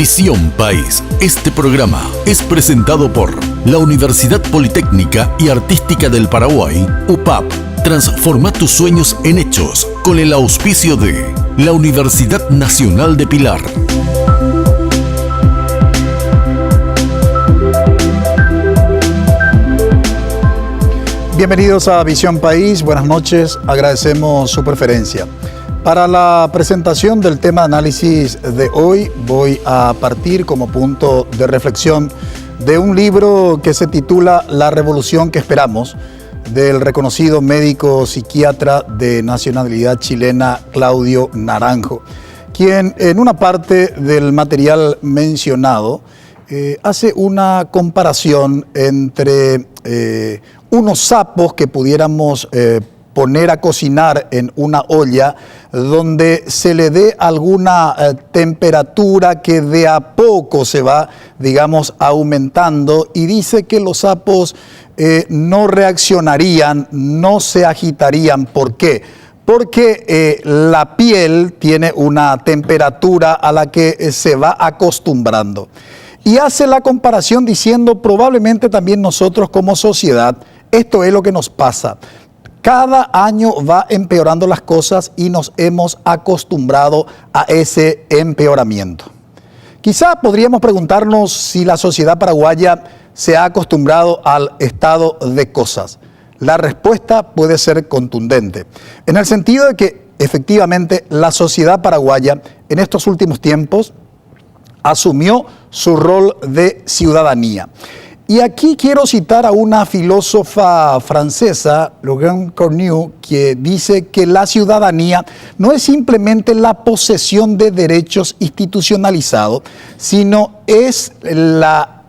Visión País. Este programa es presentado por la Universidad Politécnica y Artística del Paraguay, UPAP. Transforma tus sueños en hechos con el auspicio de la Universidad Nacional de Pilar. Bienvenidos a Visión País, buenas noches, agradecemos su preferencia. Para la presentación del tema de análisis de hoy, voy a partir como punto de reflexión de un libro que se titula La Revolución que Esperamos, del reconocido médico psiquiatra de nacionalidad chilena Claudio Naranjo, quien en una parte del material mencionado hace una comparación entre unos sapos que pudiéramos poner a cocinar en una olla donde se le dé alguna temperatura que de a poco se va, digamos, aumentando, y dice que los sapos no reaccionarían, no se agitarían. ¿Por qué? Porque la piel tiene una temperatura a la que se va acostumbrando. Y hace la comparación diciendo, probablemente también nosotros como sociedad, esto es lo que nos pasa. Cada año va empeorando las cosas y nos hemos acostumbrado a ese empeoramiento. Quizá podríamos preguntarnos si la sociedad paraguaya se ha acostumbrado al estado de cosas. La respuesta puede ser contundente, en el sentido de que efectivamente la sociedad paraguaya en estos últimos tiempos asumió su rol de ciudadanía. Y aquí quiero citar a una filósofa francesa, Laurent Cornu, que dice que la ciudadanía no es simplemente la posesión de derechos institucionalizados, sino es la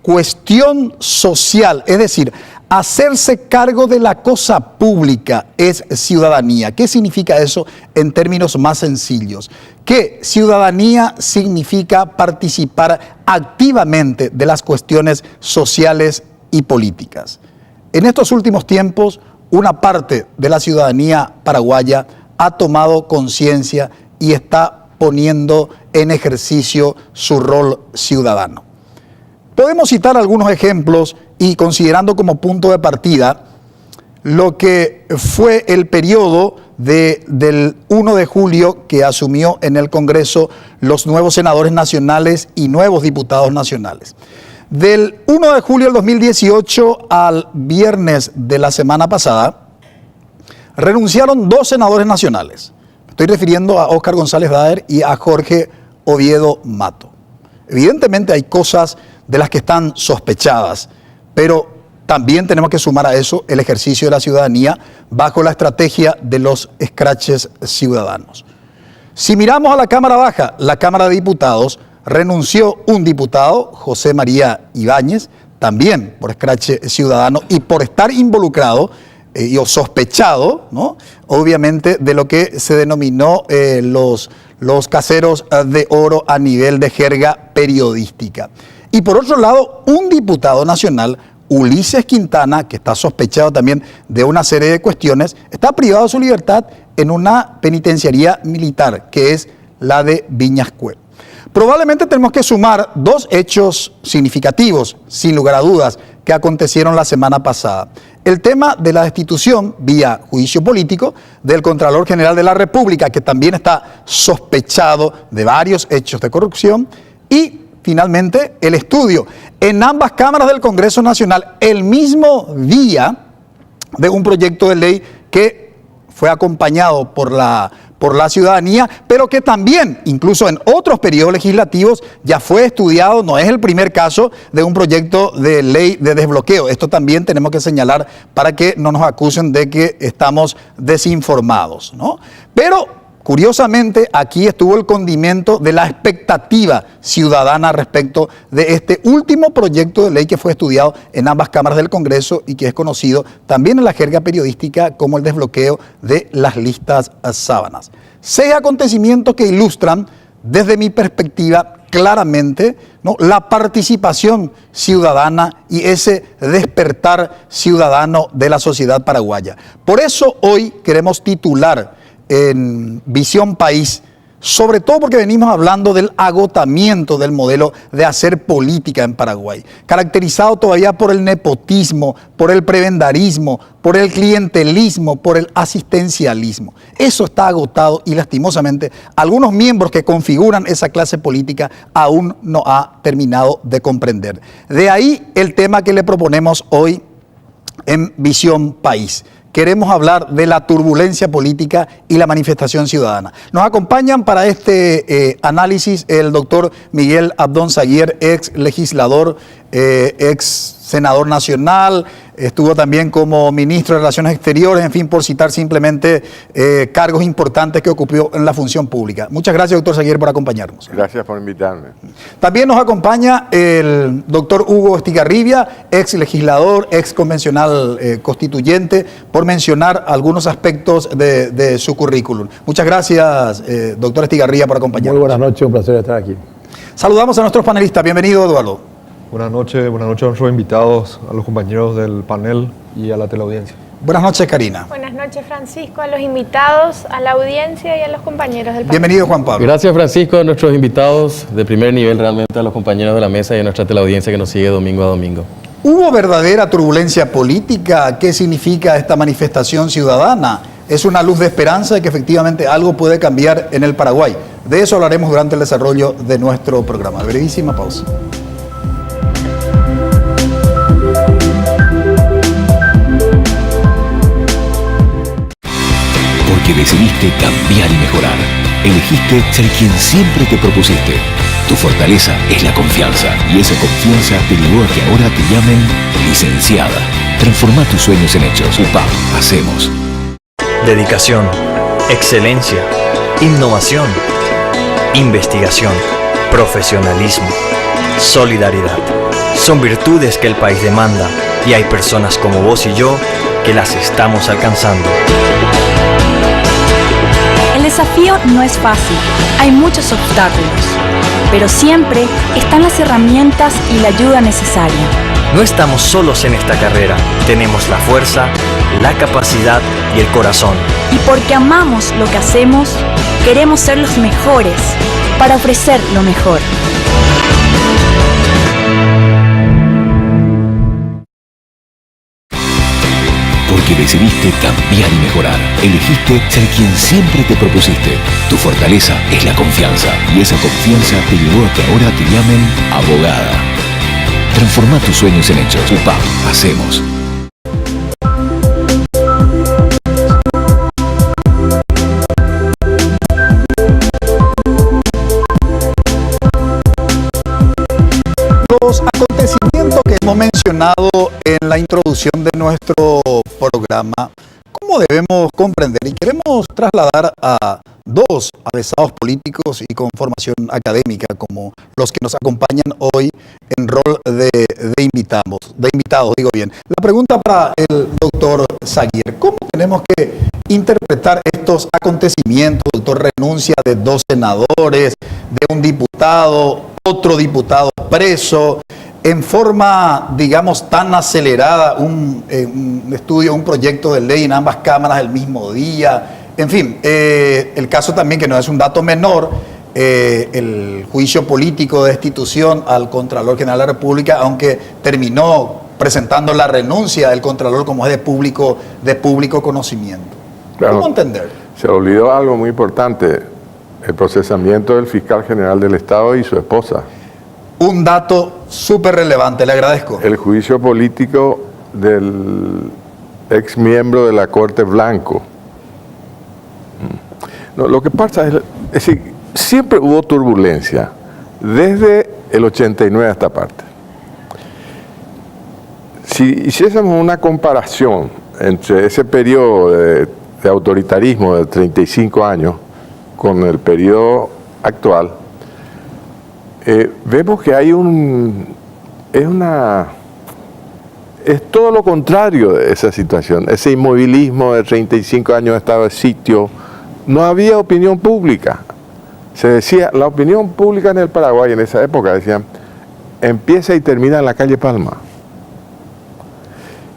cuestión social, es decir, hacerse cargo de la cosa pública es ciudadanía. ¿Qué significa eso en términos más sencillos? Que ciudadanía significa participar activamente de las cuestiones sociales y políticas. En estos últimos tiempos, una parte de la ciudadanía paraguaya ha tomado conciencia y está poniendo en ejercicio su rol ciudadano. Podemos citar algunos ejemplos y considerando como punto de partida lo que fue el periodo del 1 de julio que asumió en el Congreso los nuevos senadores nacionales y nuevos diputados nacionales. Del 1 de julio del 2018 al viernes de la semana pasada, renunciaron 2 senadores nacionales. Me estoy refiriendo a Óscar González Daer y a Jorge Oviedo Mato. Evidentemente hay cosas de las que están sospechadas, pero también tenemos que sumar a eso el ejercicio de la ciudadanía bajo la estrategia de los escraches ciudadanos. Si miramos a la Cámara Baja, la Cámara de Diputados, renunció un diputado, José María Ibáñez, también por escrache ciudadano y por estar involucrado o sospechado, ¿no?, obviamente, de lo que se denominó los caseros de oro a nivel de jerga periodística. Y por otro lado, un diputado nacional, Ulises Quintana, que está sospechado también de una serie de cuestiones, está privado de su libertad en una penitenciaría militar, que es la de Viñascue. Probablemente tenemos que sumar 2 hechos significativos, sin lugar a dudas, que acontecieron la semana pasada. El tema de la destitución vía juicio político del Contralor General de la República, que también está sospechado de varios hechos de corrupción, y finalmente el estudio en ambas cámaras del Congreso Nacional el mismo día de un proyecto de ley que fue acompañado por la ciudadanía, pero que también, incluso en otros periodos legislativos, ya fue estudiado. No es el primer caso de un proyecto de ley de desbloqueo. Esto también tenemos que señalar para que no nos acusen de que estamos desinformados, ¿no? Pero curiosamente, aquí estuvo el condimento de la expectativa ciudadana respecto de este último proyecto de ley que fue estudiado en ambas cámaras del Congreso y que es conocido también en la jerga periodística como el desbloqueo de las listas sábanas. 6 acontecimientos que ilustran, desde mi perspectiva, claramente, ¿no?, la participación ciudadana y ese despertar ciudadano de la sociedad paraguaya. Por eso hoy queremos titular en Visión País sobre todo porque venimos hablando del agotamiento del modelo de hacer política en Paraguay, caracterizado todavía por el nepotismo, por el prebendarismo, por el clientelismo, por el asistencialismo. Eso está agotado y lastimosamente algunos miembros que configuran esa clase política aún no ha terminado de comprender. De ahí el tema que le proponemos hoy en Visión País. Queremos hablar de la turbulencia política y la manifestación ciudadana. Nos acompañan para este análisis el doctor Miguel Abdón Zaguer, ex legislador, ex senador nacional, estuvo también como ministro de Relaciones Exteriores, en fin, por citar simplemente cargos importantes que ocupó en la función pública. Muchas gracias, doctor Zaguer, por acompañarnos. Gracias por invitarme. También nos acompaña el doctor Hugo Estigarribia, ex legislador, ex convencional constituyente, por mencionar algunos aspectos de su currículum. Muchas gracias, doctor Estigarribia, por acompañarnos. Muy buenas noches, un placer estar aquí. Saludamos a nuestros panelistas. Bienvenido, Eduardo. Buenas noches a nuestros invitados, a los compañeros del panel y a la teleaudiencia. Buenas noches, Karina. Buenas noches, Francisco, a los invitados, a la audiencia y a los compañeros del panel. Bienvenido, Juan Pablo. Gracias, Francisco, a nuestros invitados de primer nivel, realmente a los compañeros de la mesa y a nuestra teleaudiencia que nos sigue domingo a domingo. ¿Hubo verdadera turbulencia política? ¿Qué significa esta manifestación ciudadana? ¿Es una luz de esperanza de que efectivamente algo puede cambiar en el Paraguay? De eso hablaremos durante el desarrollo de nuestro programa. Brevísima pausa. Porque decidiste cambiar y mejorar. Elegiste ser quien siempre te propusiste. Tu fortaleza es la confianza, y esa confianza te llevó a que ahora te llamen licenciada. Transforma tus sueños en hechos. UPAP, hacemos. Dedicación, excelencia, innovación, investigación, profesionalismo, solidaridad. Son virtudes que el país demanda, y hay personas como vos y yo que las estamos alcanzando. El desafío no es fácil, hay muchos obstáculos, pero siempre están las herramientas y la ayuda necesaria. No estamos solos en esta carrera, tenemos la fuerza, la capacidad y el corazón. Y porque amamos lo que hacemos, queremos ser los mejores para ofrecer lo mejor. Porque decidiste cambiar y mejorar. Elegiste ser quien siempre te propusiste. Tu fortaleza es la confianza, y esa confianza te llevó a que ahora te llamen abogada. Transforma tus sueños en hechos. UPAP, hacemos. Los acontecimientos que hemos mencionado en la introducción de nuestro programa, ¿cómo debemos comprender? Y queremos trasladar a dos avesados políticos y con formación académica como los que nos acompañan hoy en rol de invitados, digo bien. La pregunta para el doctor Zaguer: ¿cómo tenemos que interpretar estos acontecimientos? Doctor, renuncia de 2 senadores, de un diputado, otro diputado preso, en forma, digamos, tan acelerada, un estudio, un proyecto de ley en ambas cámaras el mismo día. En fin, el caso también, que no es un dato menor, el juicio político de destitución al Contralor General de la República, aunque terminó presentando la renuncia del Contralor, como es de público conocimiento. Claro, ¿cómo entender? Se olvidó algo muy importante: el procesamiento del fiscal general del Estado y su esposa. Un dato súper relevante, le agradezco. El juicio político del ex miembro de la Corte Blanco. No, lo que pasa es decir, siempre hubo turbulencia, desde el 89 a esta parte. Si hiciésemos una comparación entre ese periodo de autoritarismo de 35 años con el periodo actual, vemos que hay es todo lo contrario de esa situación. Ese inmovilismo de 35 años de estado de sitio. No había opinión pública. Se decía, la opinión pública en el Paraguay en esa época, decían, empieza y termina en la calle Palma.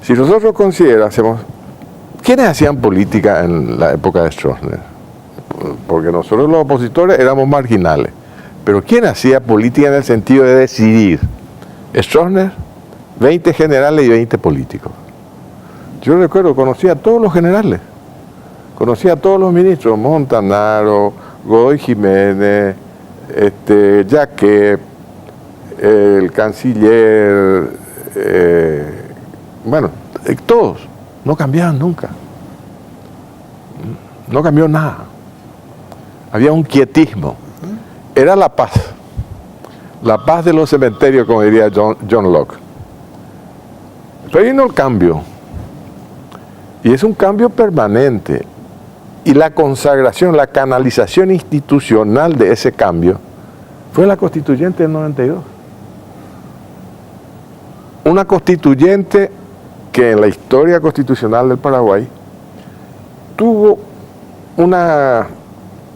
Si nosotros considerásemos, ¿quiénes hacían política en la época de Stroessner? porque nosotros los opositores éramos marginales. Pero ¿quién hacía política en el sentido de decidir? Stroessner, 20 generales y 20 políticos. Yo recuerdo, conocía a todos los generales, conocía a todos los ministros, Montanaro, Godoy Jiménez, Jacquet, el canciller, todos, no cambiaban nunca. No cambió nada. Había un quietismo. Era la paz de los cementerios, como diría John Locke. Pero vino el cambio, y es un cambio permanente, y la consagración, la canalización institucional de ese cambio fue la constituyente del 92. Una constituyente que en la historia constitucional del Paraguay tuvo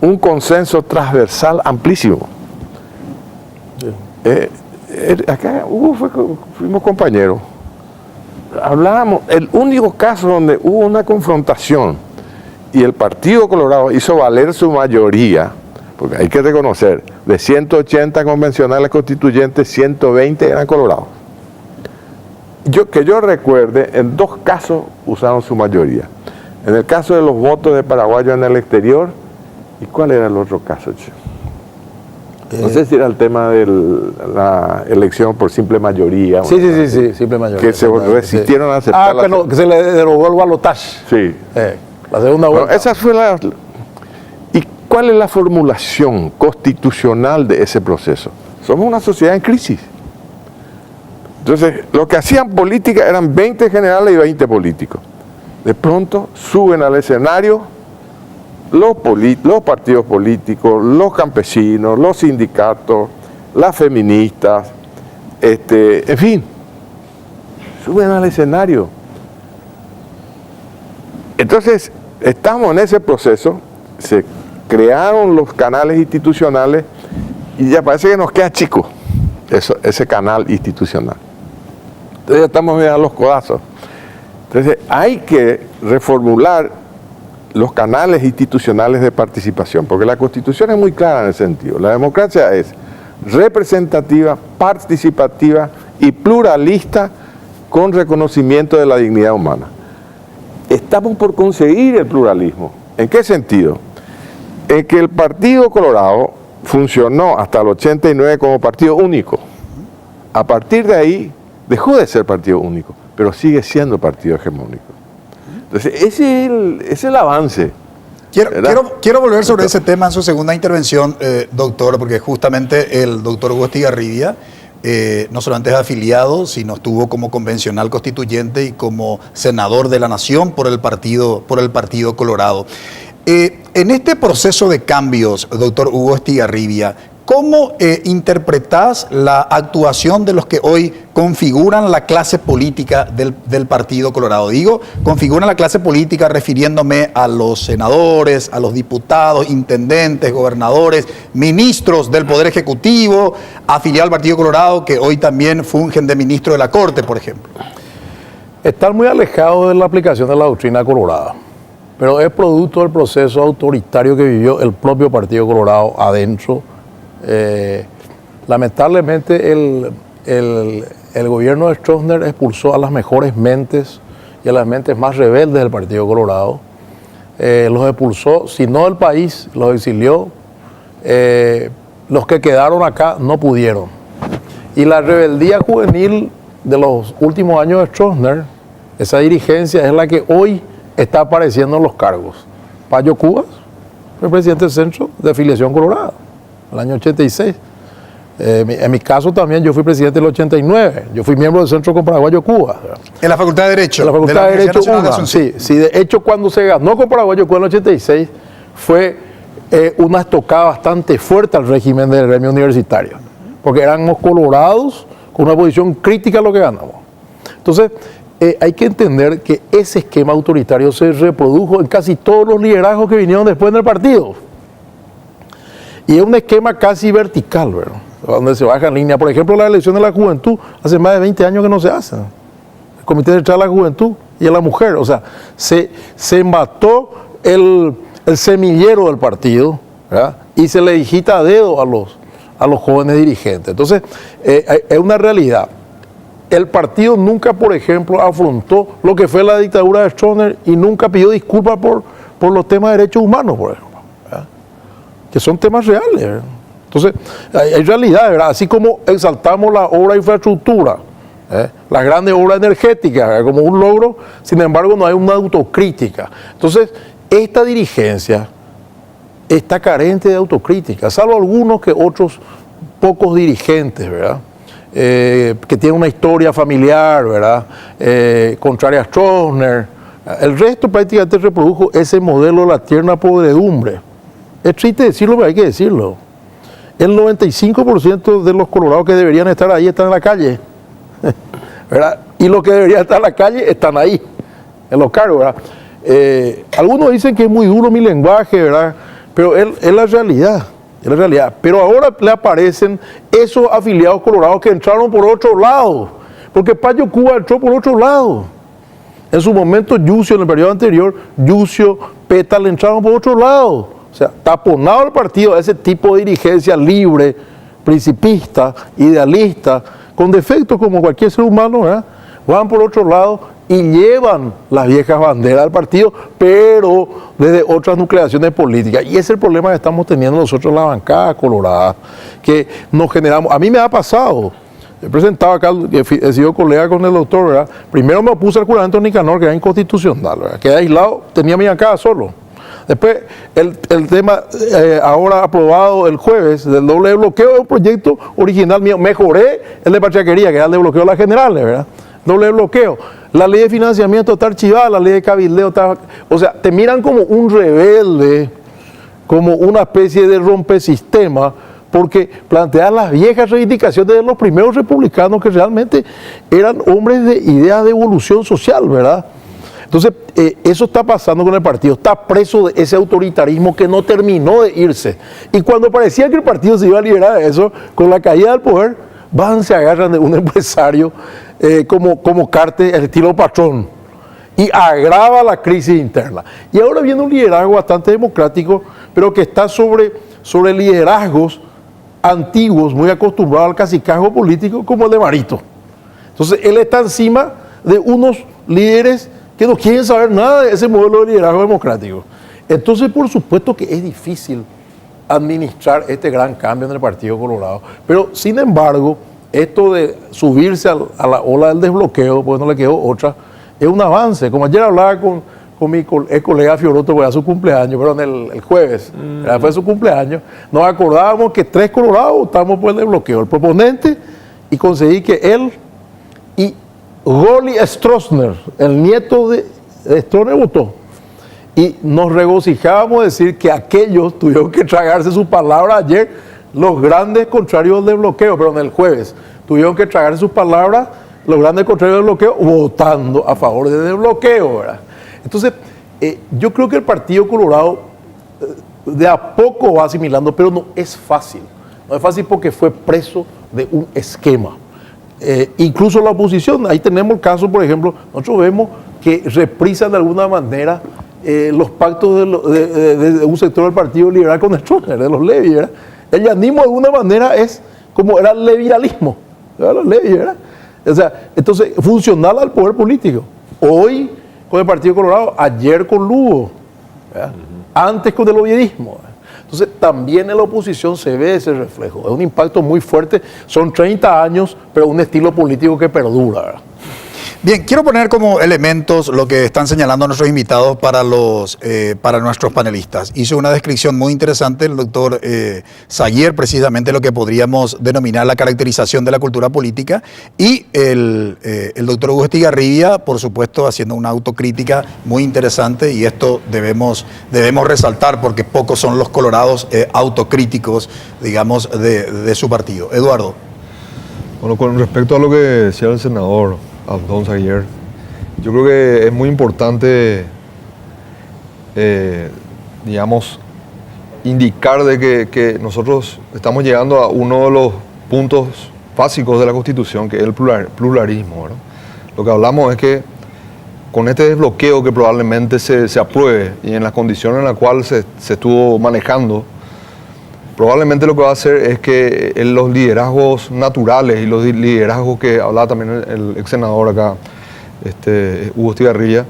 un consenso transversal amplísimo. Acá fuimos compañeros, hablábamos, el único caso donde hubo una confrontación y el Partido Colorado hizo valer su mayoría, porque hay que reconocer, de 180 convencionales constituyentes, 120 eran colorados. Que yo recuerde, en 2 casos usaron su mayoría. En el caso de los votos de paraguayos en el exterior, ¿y cuál era el otro caso, che? No sé si era el tema de la elección por simple mayoría. Sí, simple mayoría. Que se resistieron a aceptar. Que se le derogó el balotaje. Sí. La segunda vuelta. Bueno, esa fue ¿Y cuál es la formulación constitucional de ese proceso? Somos una sociedad en crisis. Entonces, lo que hacían política eran 20 generales y 20 políticos. De pronto suben al escenario los partidos políticos, los campesinos, los sindicatos, las feministas, en fin, suben al escenario. Entonces, estamos en ese proceso, se crearon los canales institucionales y ya parece que nos queda chico ese canal institucional. Entonces ya estamos mirando los codazos. Entonces hay que reformular los canales institucionales de participación, porque la Constitución es muy clara en ese sentido. La democracia es representativa, participativa y pluralista con reconocimiento de la dignidad humana. Estamos por conseguir el pluralismo. ¿En qué sentido? En que el Partido Colorado funcionó hasta el 89 como partido único. A partir de ahí dejó de ser partido único, pero sigue siendo partido hegemónico. Entonces, ese es el avance. Quiero volver sobre ese tema en su segunda intervención, doctor, porque justamente el doctor Hugo Estigarribia no solamente es afiliado, sino estuvo como convencional constituyente y como senador de la Nación por el Partido Colorado. En este proceso de cambios, doctor Hugo Estigarribia, ¿cómo interpretás la actuación de los que hoy configuran la clase política del Partido Colorado? Digo, configuran la clase política refiriéndome a los senadores, a los diputados, intendentes, gobernadores, ministros del Poder Ejecutivo, afiliados al Partido Colorado, que hoy también fungen de ministro de la Corte, por ejemplo. Están muy alejados de la aplicación de la doctrina colorada, pero es producto del proceso autoritario que vivió el propio Partido Colorado adentro. Lamentablemente el gobierno de Stroessner expulsó a las mejores mentes y a las mentes más rebeldes del Partido Colorado. Los expulsó, si no del país, los exilió. Los que quedaron acá no pudieron. Y la rebeldía juvenil de los últimos años de Stroessner, esa dirigencia es la que hoy está apareciendo en los cargos. Payo Cubas fue presidente del Centro de Afiliación Colorada el año 86. En mi caso también yo fui presidente del 89. Yo fui miembro del Centro con Paraguayo Cuba. En la Facultad de Derecho. En la Facultad de Derecho UNA, sí. De hecho, cuando se ganó con Paraguayo Cuba en el 86, fue una estocada bastante fuerte al régimen del gremio universitario. Porque éramos colorados con una posición crítica a lo que ganamos. Entonces, hay que entender que ese esquema autoritario se reprodujo en casi todos los liderazgos que vinieron después del partido. Y es un esquema casi vertical, ¿verdad? Donde se baja en línea. Por ejemplo, la elección de la juventud, hace más de 20 años que no se hace. El Comité Central de la Juventud y a la mujer. O sea, se embató el semillero del partido, ¿verdad? Y se le digita a dedo a los jóvenes dirigentes. Entonces, es una realidad. El partido nunca, por ejemplo, afrontó lo que fue la dictadura de Stroessner y nunca pidió disculpas por los temas de derechos humanos, por ejemplo, ¿verdad? Que son temas reales, ¿verdad? Entonces, hay realidad, ¿verdad? Así como exaltamos la obra de infraestructura, las grandes obras energéticas, ¿verdad? Como un logro, sin embargo no hay una autocrítica. Entonces, esta dirigencia está carente de autocrítica, salvo algunos que otros pocos dirigentes, ¿verdad? Que tienen una historia familiar, ¿verdad? Contraria a Stroessner. El resto prácticamente reprodujo ese modelo de la tierna podredumbre. Es triste decirlo, pero hay que decirlo. El 95% de los colorados que deberían estar ahí están en la calle, ¿verdad? Y los que deberían estar en la calle están ahí, en los cargos, ¿verdad? Algunos dicen que es muy duro mi lenguaje, ¿verdad? Pero es la realidad, es la realidad. Pero ahora le aparecen esos afiliados colorados que entraron por otro lado, porque Payo Cuba entró por otro lado. En su momento, Yucio, en el periodo anterior, Yucio, Pétale entraron por otro lado. O sea, taponado el partido a ese tipo de dirigencia libre, principista, idealista, con defectos como cualquier ser humano, ¿verdad? Van por otro lado y llevan las viejas banderas del partido, pero desde otras nucleaciones políticas. Y ese es el problema que estamos teniendo nosotros en la bancada colorada, que nos generamos. A mí me ha pasado. He presentado acá, he sido colega con el doctor, ¿verdad? Primero me opuse al juramento de Nicanor, que era inconstitucional, ¿verdad? Quedé aislado, tenía mi bancada solo. Después, el tema ahora aprobado el jueves del doble bloqueo es un proyecto original mío. Mejoré el de Pachaquería, que era el de bloqueo de las generales, ¿verdad? Doble bloqueo. La ley de financiamiento está archivada, la ley de cabildeo está... O sea, te miran como un rebelde, como una especie de rompesistema, porque plantean las viejas reivindicaciones de los primeros republicanos que realmente eran hombres de ideas de evolución social, ¿verdad? Entonces, eso está pasando con el partido, está preso de ese autoritarismo que no terminó de irse. Y cuando parecía que el partido se iba a liberar de eso, con la caída del poder, se agarran de un empresario como Carte, el estilo patrón, y agrava la crisis interna. Y ahora viene un liderazgo bastante democrático, pero que está sobre liderazgos antiguos, muy acostumbrados al cacicazgo político, como el de Marito. Entonces, él está encima de unos líderes que no quieren saber nada de ese modelo de liderazgo democrático. Entonces, por supuesto que es difícil administrar este gran cambio en el Partido Colorado, pero sin embargo, esto de subirse a la ola del desbloqueo, pues no le quedó otra, es un avance. Como ayer hablaba con mi colega Fioroto, pues a su cumpleaños, perdón, el jueves, fue su cumpleaños, nos acordábamos que 3 colorados votamos por el desbloqueo, el proponente, y conseguí que él y Goli Stroessner, el nieto de Stroessner, votó. Y nos regocijábamos de decir que aquellos tuvieron que tragarse su palabra ayer, los grandes contrarios del bloqueo, perdón, el jueves, tuvieron que tragarse sus palabras, los grandes contrarios del bloqueo, votando a favor del desbloqueo, ¿verdad? Entonces, yo creo que el Partido Colorado de a poco va asimilando, pero no es fácil. No es fácil porque fue preso de un esquema. Incluso la oposición, ahí tenemos el caso, por ejemplo, nosotros vemos que reprisan de alguna manera los pactos de un sector del Partido Liberal con Stroessner, de los Levi, ¿verdad? El llanismo de alguna manera es como era el leviralismo, ¿verdad? Los Levi, ¿verdad? O sea, entonces, funcional al poder político. Hoy con el Partido Colorado, ayer con Lugo, ¿verdad? Antes con el oviedismo. Entonces, también en la oposición se ve ese reflejo. Es un impacto muy fuerte. Son 30 años, pero un estilo político que perdura, ¿verdad? Bien, quiero poner como elementos lo que están señalando nuestros invitados para nuestros panelistas. Hizo una descripción muy interesante el doctor Saguier, precisamente lo que podríamos denominar la caracterización de la cultura política, y el doctor Hugo Estigarribia, por supuesto, haciendo una autocrítica muy interesante, y esto debemos resaltar porque pocos son los colorados autocríticos, digamos, de su partido. Eduardo. Bueno, con respecto a lo que decía el senador Abdón Saguier, yo creo que es muy importante, digamos, indicar de que nosotros estamos llegando a uno de los puntos básicos de la Constitución, que es el pluralismo, ¿verdad? Lo que hablamos es que con este desbloqueo que probablemente se apruebe y en las condiciones en las cuales se estuvo manejando, probablemente lo que va a hacer es que los liderazgos naturales y los liderazgos que hablaba también el ex senador acá, Hugo Estigarribia,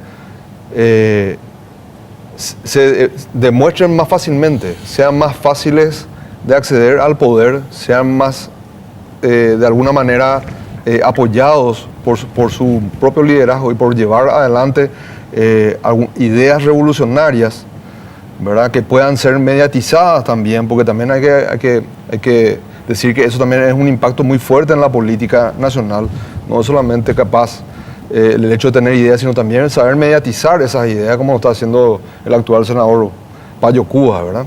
se demuestren más fácilmente, sean más fáciles de acceder al poder, sean más, de alguna manera, apoyados por su propio liderazgo y por llevar adelante ideas revolucionarias, ¿verdad? Que puedan ser mediatizadas también, porque también hay que decir que eso también es un impacto muy fuerte en la política nacional, no solamente capaz el hecho de tener ideas, sino también saber mediatizar esas ideas, como lo está haciendo el actual senador Payo Cubas, ¿verdad?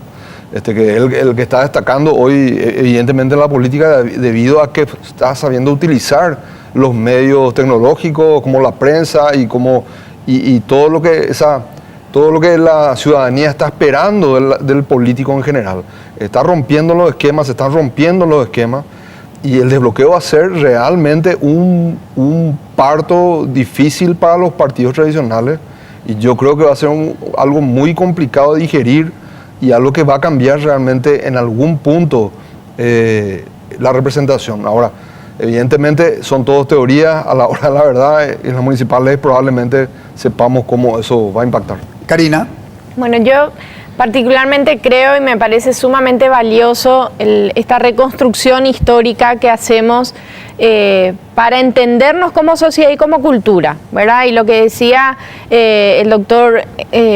Que el que está destacando hoy, evidentemente, en la política debido a que está sabiendo utilizar los medios tecnológicos, como la prensa y todo lo que la ciudadanía está esperando del político en general. Está rompiendo los esquemas, se están rompiendo los esquemas, y el desbloqueo va a ser realmente un parto difícil para los partidos tradicionales, y yo creo que va a ser algo muy complicado de digerir y algo que va a cambiar realmente en algún punto la representación. Ahora, evidentemente son todas teorías, a la hora de la verdad, en las municipales probablemente sepamos cómo eso va a impactar. Karina. Bueno, yo particularmente creo y me parece sumamente valioso esta reconstrucción histórica que hacemos para entendernos como sociedad y como cultura, ¿verdad? Y lo que decía el doctor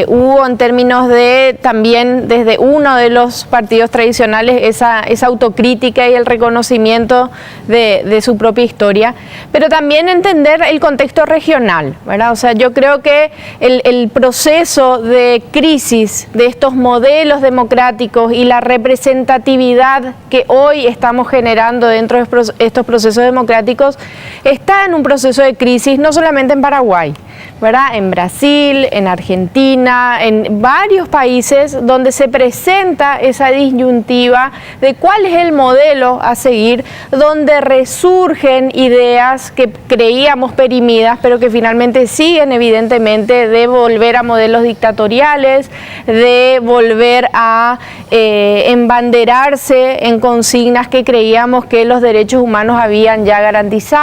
Hugo en términos de también desde uno de los partidos tradicionales esa autocrítica y el reconocimiento de su propia historia, pero también entender el contexto regional, ¿verdad? O sea, yo creo que el proceso de crisis de estos modelos democráticos y la representatividad que hoy estamos generando dentro de estos procesos democráticos está en un proceso de crisis no solamente en Paraguay, ¿verdad? En Brasil, en Argentina, en varios países donde se presenta esa disyuntiva de cuál es el modelo a seguir, donde resurgen ideas que creíamos perimidas, pero que finalmente siguen evidentemente de volver a modelos dictatoriales, de volver a embanderarse en consignas que creíamos que los derechos humanos habían ya garantizados.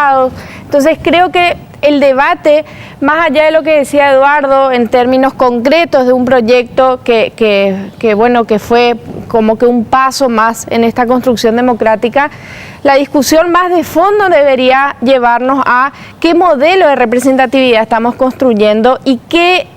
Entonces creo que el debate, más allá de lo que decía Eduardo en términos concretos de un proyecto que fue como que un paso más en esta construcción democrática, la discusión más de fondo debería llevarnos a qué modelo de representatividad estamos construyendo y qué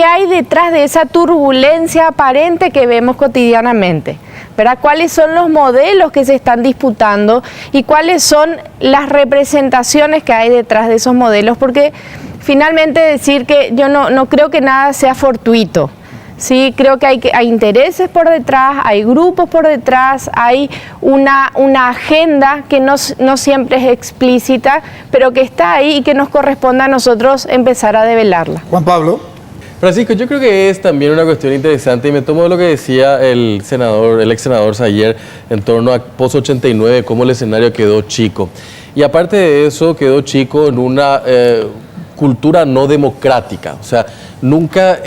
hay detrás de esa turbulencia aparente que vemos cotidianamente, ¿verdad? ¿Cuáles son los modelos que se están disputando y cuáles son las representaciones que hay detrás de esos modelos? Porque finalmente decir que yo no creo que nada sea fortuito. Sí, creo que hay intereses por detrás, hay grupos por detrás, hay una agenda que no siempre es explícita, pero que está ahí y que nos corresponde a nosotros empezar a develarla. Juan Pablo. Francisco, yo creo que es también una cuestión interesante y me tomo de lo que decía el ex senador Sayer en torno a post-89, cómo el escenario quedó chico. Y aparte de eso, quedó chico en una cultura no democrática. O sea, nunca,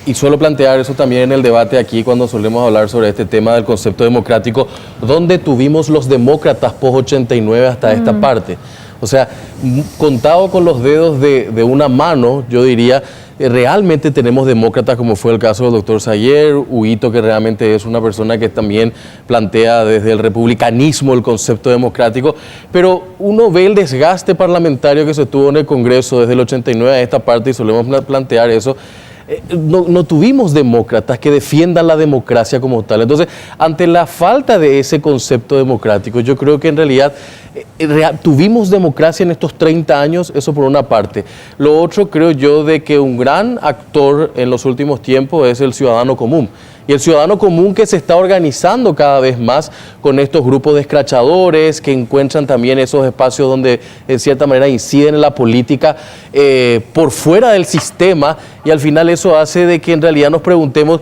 y suelo plantear eso también en el debate aquí cuando solemos hablar sobre este tema del concepto democrático, ¿dónde tuvimos los demócratas post-89 hasta esta parte? O sea, contado con los dedos de una mano, yo diría, realmente tenemos demócratas, como fue el caso del doctor Sayer, Huguito, que realmente es una persona que también plantea desde el republicanismo el concepto democrático, pero uno ve el desgaste parlamentario que se tuvo en el Congreso desde el 89 a esta parte y solemos plantear eso. No tuvimos demócratas que defiendan la democracia como tal. Entonces, ante la falta de ese concepto democrático, yo creo que en realidad tuvimos democracia en estos 30 años, eso por una parte. Lo otro, creo yo, de que un gran actor en los últimos tiempos es el ciudadano común. Y el ciudadano común que se está organizando cada vez más con estos grupos de escrachadores que encuentran también esos espacios donde en cierta manera inciden en la política por fuera del sistema, y al final eso hace de que en realidad nos preguntemos,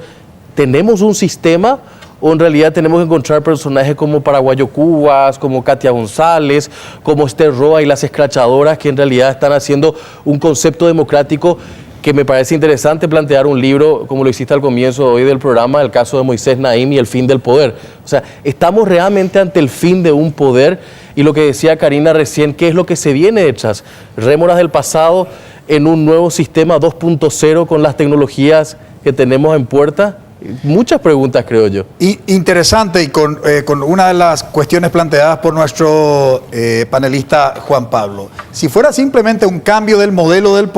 ¿tenemos un sistema ¿O en realidad tenemos que encontrar personajes como Paraguayo Cubas, como Katia González, como Esther Roa y las escrachadoras que en realidad están haciendo un concepto democrático que me parece interesante plantear un libro, como lo hiciste al comienzo hoy del programa, el caso de Moisés Naim y el fin del poder? O sea, estamos realmente ante el fin de un poder, y lo que decía Karina recién, ¿qué es lo que se viene detrás? Rémoras del pasado en un nuevo sistema 2.0 con las tecnologías que tenemos en puerta. Muchas preguntas, creo yo. Y interesante, y con una de las cuestiones planteadas por nuestro panelista Juan Pablo. Si fuera simplemente un cambio del modelo del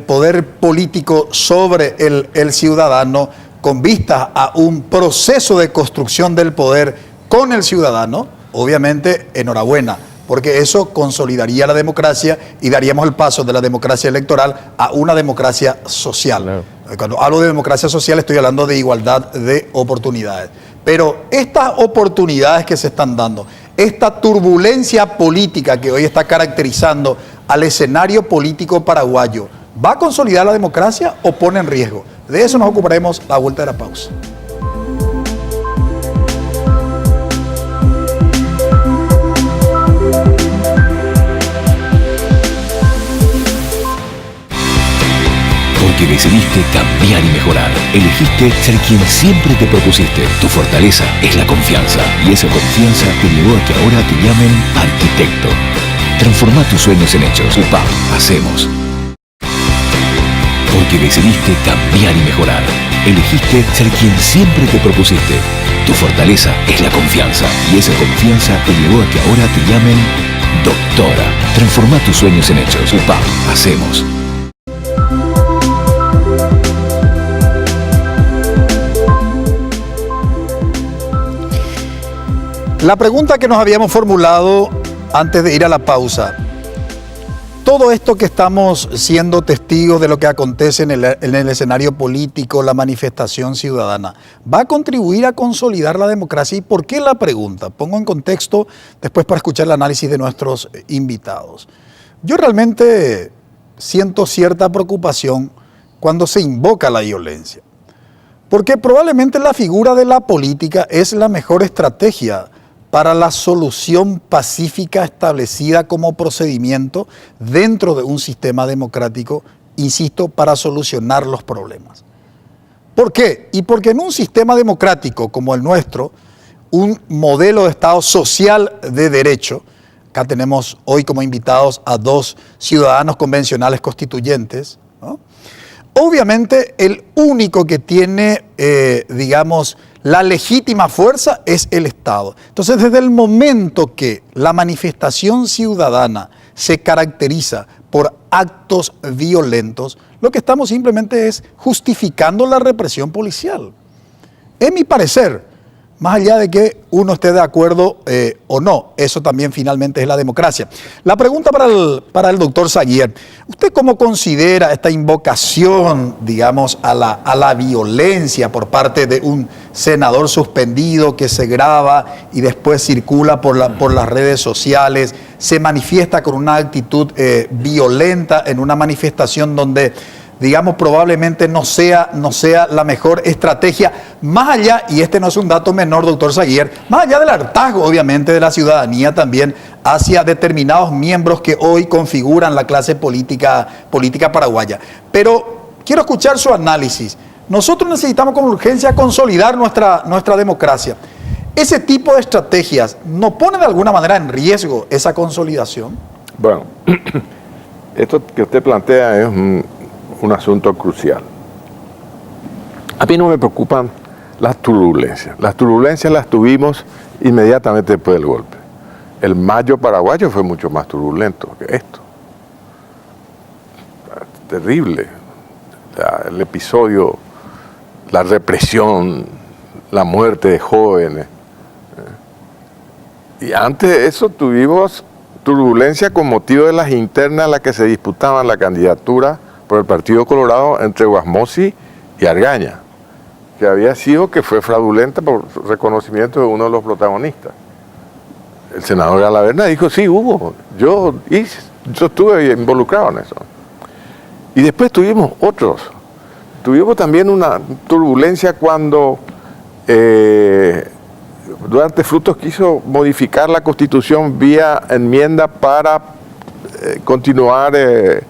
poder político sobre el ciudadano, con vista a un proceso de construcción del poder con el ciudadano, obviamente enhorabuena, porque eso consolidaría la democracia y daríamos el paso de la democracia electoral a una democracia social. Claro. Cuando hablo de democracia social estoy hablando de igualdad de oportunidades. Pero estas oportunidades que se están dando, esta turbulencia política que hoy está caracterizando al escenario político paraguayo, ¿va a consolidar la democracia o pone en riesgo? De eso nos ocuparemos a la vuelta de la pausa. Porque decidiste cambiar y mejorar. Elegiste ser quien siempre te propusiste. Tu fortaleza es la confianza. Y esa confianza te llevó a que ahora te llamen arquitecto. Transforma tus sueños en hechos. UPAP, hacemos. Porque decidiste cambiar y mejorar. Elegiste ser quien siempre te propusiste. Tu fortaleza es la confianza. Y esa confianza te llevó a que ahora te llamen doctora. Transforma tus sueños en hechos. UPAP, hacemos. La pregunta que nos habíamos formulado antes de ir a la pausa: todo esto que estamos siendo testigos de lo que acontece en el escenario político, la manifestación ciudadana, ¿va a contribuir a consolidar la democracia? ¿Y por qué la pregunta? Pongo en contexto después para escuchar el análisis de nuestros invitados. Yo realmente siento cierta preocupación cuando se invoca la violencia, porque probablemente la figura de la política es la mejor estrategia para la solución pacífica establecida como procedimiento dentro de un sistema democrático, insisto, para solucionar los problemas. ¿Por qué? Y porque en un sistema democrático como el nuestro, un modelo de Estado social de derecho, acá tenemos hoy como invitados a dos ciudadanos convencionales constituyentes, ¿no? Obviamente el único que tiene, la legítima fuerza es el Estado. Entonces, desde el momento que la manifestación ciudadana se caracteriza por actos violentos, lo que estamos simplemente es justificando la represión policial. En mi parecer, más allá de que uno esté de acuerdo o no, eso también finalmente es la democracia. La pregunta para el doctor Zaguier: ¿usted cómo considera esta invocación, a la violencia por parte de un senador suspendido que se graba y después circula por las redes sociales, se manifiesta con una actitud violenta en una manifestación donde probablemente no sea la mejor estrategia, más allá, y este no es un dato menor, doctor Zaguier, más allá del hartazgo, obviamente, de la ciudadanía también hacia determinados miembros que hoy configuran la clase política paraguaya? Pero quiero escuchar su análisis. Nosotros necesitamos con urgencia consolidar nuestra democracia. ¿Ese tipo de estrategias no pone de alguna manera en riesgo esa consolidación? Bueno, esto que usted plantea es un asunto crucial. A mí no me preocupan las turbulencias. Las turbulencias las tuvimos inmediatamente después del golpe. El mayo paraguayo fue mucho más turbulento que esto. Terrible. El episodio, la represión, la muerte de jóvenes. Y antes de eso tuvimos turbulencia con motivo de las internas en las que se disputaban la candidatura por el Partido Colorado entre Guasmosi y Argaña, que fue fraudulenta por reconocimiento de uno de los protagonistas. El senador Galaverna dijo: sí, hubo, yo estuve involucrado en eso. Y después tuvimos otros. Tuvimos también una turbulencia cuando Duarte Frutos quiso modificar la Constitución vía enmienda para continuar en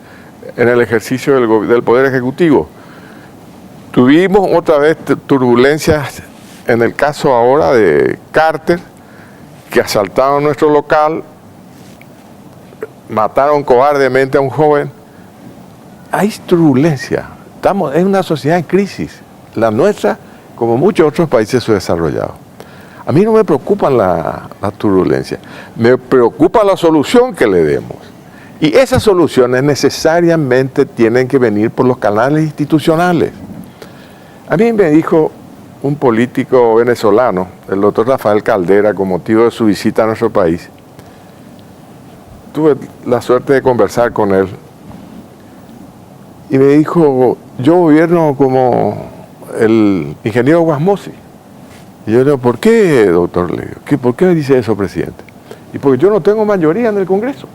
el ejercicio del Poder Ejecutivo. Tuvimos otra vez turbulencias en el caso ahora de Carter, que asaltaron nuestro local, mataron cobardemente a un joven. Hay turbulencia. Estamos en una sociedad en crisis, la nuestra como muchos otros países subdesarrollados. A mí no me preocupan la turbulencia, me preocupa la solución que le demos. Y esas soluciones necesariamente tienen que venir por los canales institucionales. A mí me dijo un político venezolano, el doctor Rafael Caldera, con motivo de su visita a nuestro país. Tuve la suerte de conversar con él y me dijo, yo gobierno como el ingeniero Guasmosi. Y yo le digo, ¿por qué, doctor? Le digo, ¿por qué me dice eso, presidente? Y porque yo no tengo mayoría en el Congreso.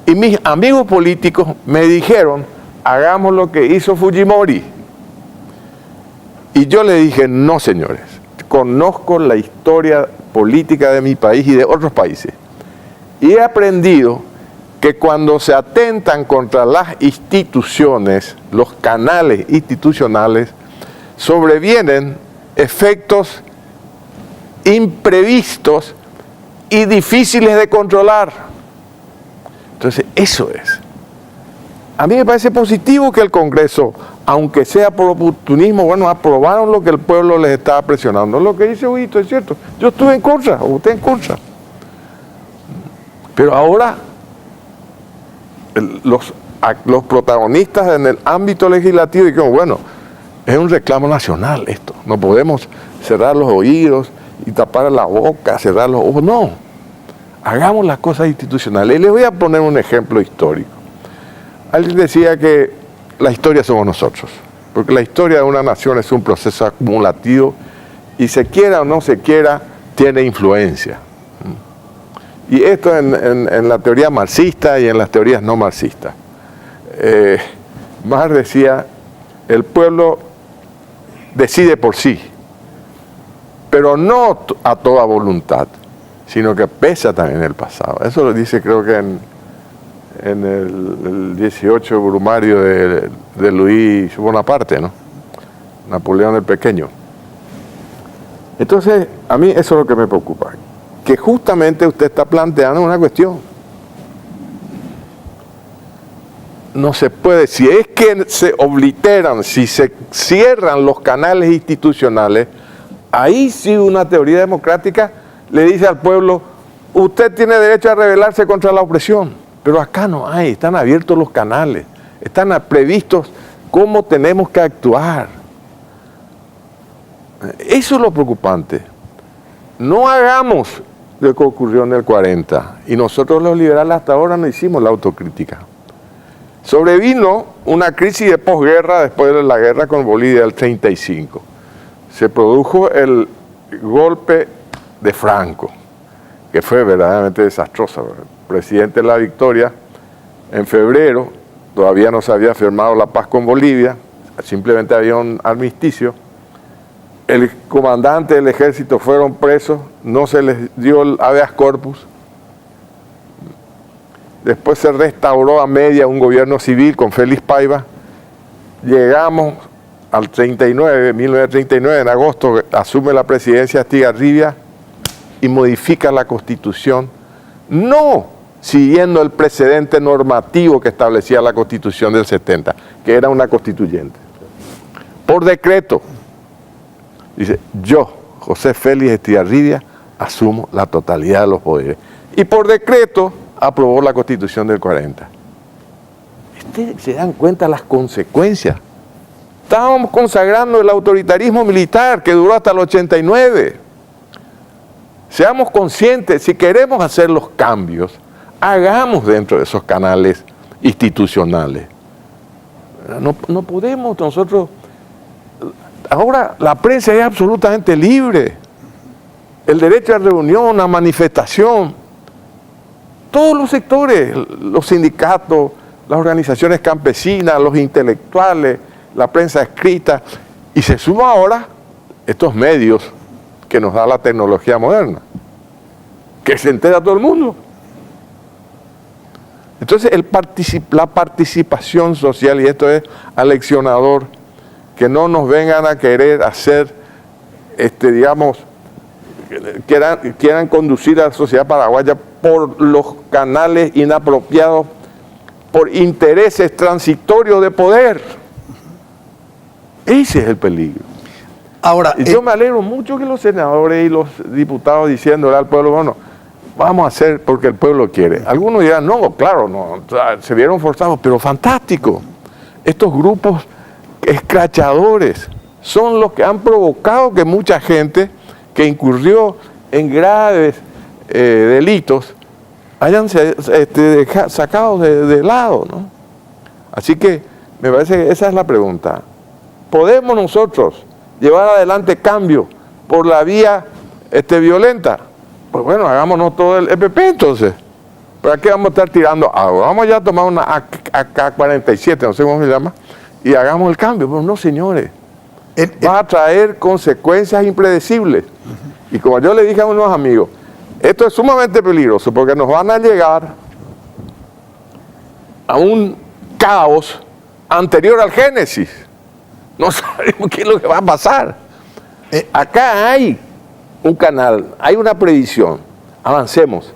Y mis amigos políticos me dijeron, hagamos lo que hizo Fujimori. Y yo le dije, no, señores, conozco la historia política de mi país y de otros países. Y he aprendido que cuando se atentan contra las instituciones, los canales institucionales, sobrevienen efectos imprevistos y difíciles de controlar. Entonces, eso es. A mí me parece positivo que el Congreso, aunque sea por oportunismo, bueno, aprobaron lo que el pueblo les estaba presionando. Lo que dice Huguito es cierto. Yo estuve en contra, o usted en contra. Pero ahora, los protagonistas en el ámbito legislativo dijeron, bueno, es un reclamo nacional esto. No podemos cerrar los oídos y tapar la boca, cerrar los ojos. No, hagamos las cosas institucionales. Y les voy a poner un ejemplo histórico. Alguien decía que la historia somos nosotros, porque la historia de una nación es un proceso acumulativo y se quiera o no se quiera, tiene influencia. Y esto en la teoría marxista y en las teorías no marxistas. Marx decía, el pueblo decide por sí, pero no a toda voluntad, sino que pesa también el pasado. Eso lo dice, creo que en el 18 Brumario de Luis Bonaparte, ¿no? Napoleón el Pequeño. Entonces, a mí eso es lo que me preocupa, que justamente usted está planteando una cuestión. No se puede, si es que se obliteran, si se cierran los canales institucionales, ahí sí una teoría democrática le dice al pueblo, usted tiene derecho a rebelarse contra la opresión, pero acá no hay, están abiertos los canales, están previstos cómo tenemos que actuar. Eso es lo preocupante. No hagamos lo que ocurrió en el 40, y nosotros los liberales hasta ahora no hicimos la autocrítica. Sobrevino una crisis de posguerra después de la guerra con Bolivia del 35. Se produjo el golpe de Franco, que fue verdaderamente desastroso. El presidente de la Victoria, en febrero, todavía no se había firmado la paz con Bolivia, simplemente había un armisticio. El comandante del ejército fueron presos, no se les dio el habeas corpus. Después se restauró a media un gobierno civil con Félix Paiva. Llegamos al 1939, en agosto, asume la presidencia Estigarribia y modifica la Constitución, no siguiendo el precedente normativo que establecía la Constitución del 70, que era una constituyente. Por decreto, dice, yo, José Félix Estigarribia, asumo la totalidad de los poderes. Y por decreto, aprobó la Constitución del 40. Ustedes se dan cuenta de las consecuencias. Estábamos consagrando el autoritarismo militar que duró hasta el 89. Seamos conscientes, si queremos hacer los cambios, hagamos dentro de esos canales institucionales. No podemos nosotros... Ahora la prensa es absolutamente libre. El derecho a reunión, a manifestación. Todos los sectores, los sindicatos, las organizaciones campesinas, los intelectuales, la prensa escrita. Y se suma ahora estos medios que nos da la tecnología moderna, que se entera todo el mundo. Entonces la participación social, y esto es aleccionador, que no nos vengan a querer hacer, digamos, quieran conducir a la sociedad paraguaya por los canales inapropiados, por intereses transitorios de poder. Ese es el peligro. Ahora, y yo me alegro mucho que los senadores y los diputados diciéndole al pueblo, bueno, vamos a hacer porque el pueblo quiere. Algunos dirán, no, claro, no, se vieron forzados, pero fantástico. Estos grupos escrachadores son los que han provocado que mucha gente que incurrió en graves delitos hayan sacado de lado, ¿no? Así que me parece que esa es la pregunta. ¿Podemos nosotros llevar adelante cambio por la vía violenta? Pues bueno, hagámonos todo el EPP entonces. ¿Para qué vamos a estar tirando agua? Vamos ya a tomar una AK-47, no sé cómo se llama, y hagamos el cambio. Pero no, señores, va a traer consecuencias impredecibles. Y como yo le dije a unos amigos, esto es sumamente peligroso porque nos van a llegar a un caos anterior al Génesis. No sabemos qué es lo que va a pasar. Acá hay un canal, hay una previsión. Avancemos,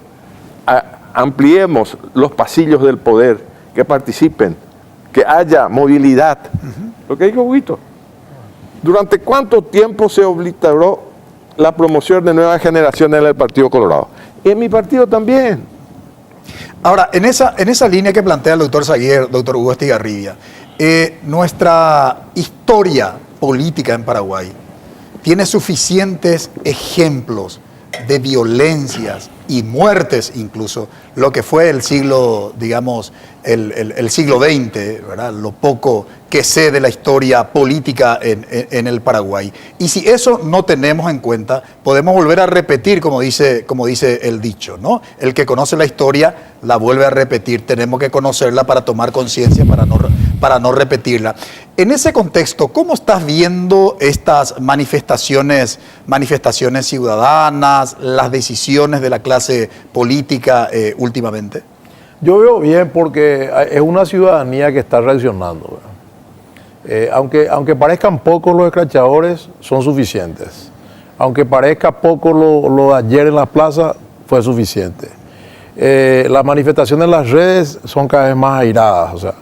ampliemos los pasillos del poder, que participen, que haya movilidad. Lo que dijo Huguito. ¿Durante cuánto tiempo se obliteró la promoción de nuevas generaciones en el Partido Colorado? Y en mi partido también. Ahora, en esa línea que plantea el doctor Zaguer, doctor Hugo Estigarribia, nuestra historia política en Paraguay tiene suficientes ejemplos de violencias y muertes, incluso lo que fue el siglo, digamos, el siglo XX, ¿verdad? Lo poco que sé de la historia política en el Paraguay. Y si eso no tenemos en cuenta, podemos volver a repetir, como dice el dicho, ¿no? El que conoce la historia la vuelve a repetir. Tenemos que conocerla para tomar conciencia, para no repetirla. En ese contexto, ¿cómo estás viendo estas manifestaciones ciudadanas, las decisiones de la clase política últimamente? Yo veo bien porque es una ciudadanía que está reaccionando. Aunque parezcan pocos los escrachadores, son suficientes. Aunque parezca poco lo de ayer en la plaza, fue suficiente. Las manifestaciones en las redes son cada vez más airadas. O sea,